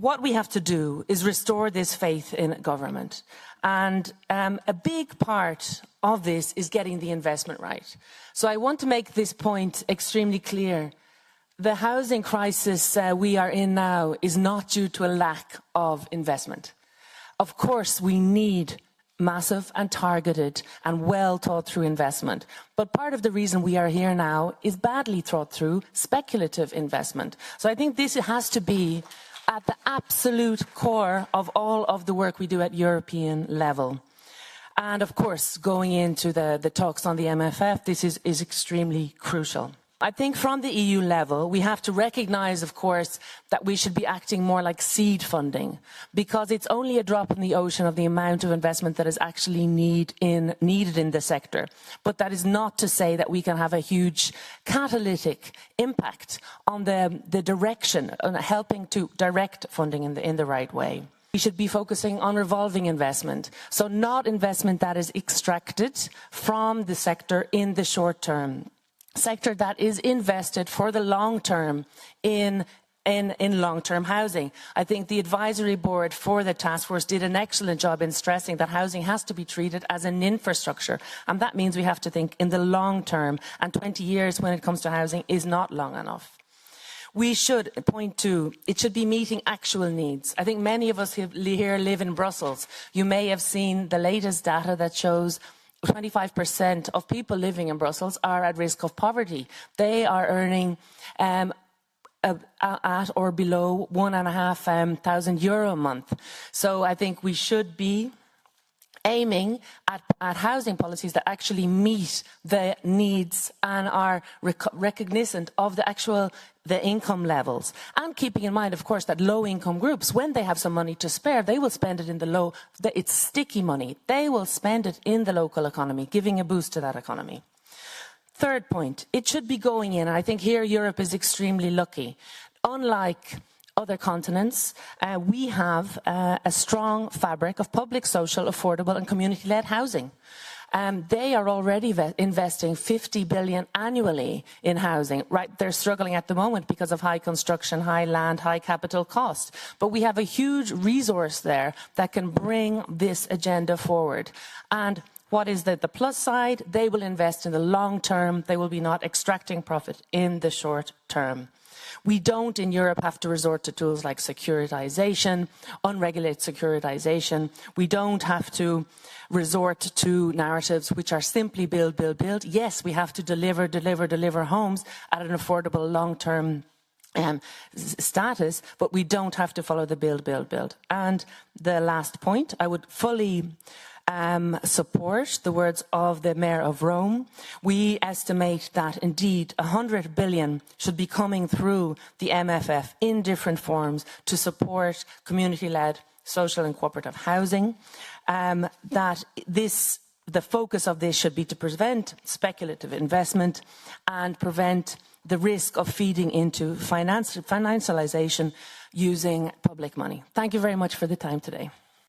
what we have to do is restore this faith in government. And a big part of this is getting the investment right. So I want to make this point extremely clear. The housing crisis we are in now is not due to a lack of investment. Of course, we need massive and targeted and well thought through investment. But part of the reason we are here now is badly thought through speculative investment. So I think this has to be at the absolute core of all of the work we do at European level. And of course, going into the talks on the MFF, this is extremely crucial. I think from the EU level, we have to recognise, of course, that we should be acting more like seed funding, because it's only a drop in the ocean of the amount of investment that is actually needed in the sector. But that is not to say that we can have a huge catalytic impact on the direction, on helping to direct funding in the right way. We should be focusing on revolving investment, so not investment that is extracted from the sector in the short term. Sector that is invested for the long term in long-term housing. I think the advisory board for the task force did an excellent job in stressing that housing has to be treated as an infrastructure, and that means we have to think in the long term, and 20 years when it comes to housing is not long enough. We should point to, it should be meeting actual needs. I think many of us here live in Brussels. You may have seen the latest data that shows 25% of people living in Brussels are at risk of poverty. They are earning at or below €1,500 a month. So I think we should be aiming at housing policies that actually meet the needs and are recognizant of the income levels. And keeping in mind, of course, that low-income groups, when they have some money to spare, they will spend it in it's sticky money. They will spend it in the local economy, giving a boost to that economy. Third point, it should be going in, and I think here Europe is extremely lucky. Unlike other continents, we have a strong fabric of public, social, affordable and community-led housing. They are already investing 50 billion annually in housing. Right, they're struggling at the moment because of high construction, high land, high capital cost. But we have a huge resource there that can bring this agenda forward. And what is the plus side? They will invest in the long term. They will be not extracting profit in the short term. We don't in Europe have to resort to tools like securitization, unregulated securitization. We don't have to resort to narratives which are simply build, build, build. Yes, we have to deliver homes at an affordable long-term status, but we don't have to follow the build, build, build. And the last point, I would fully support the words of the Mayor of Rome. We estimate that indeed 100 billion should be coming through the MFF in different forms to support community-led social and cooperative housing. The focus of this should be to prevent speculative investment and prevent the risk of feeding into financialization using public money. Thank you very much for the time today.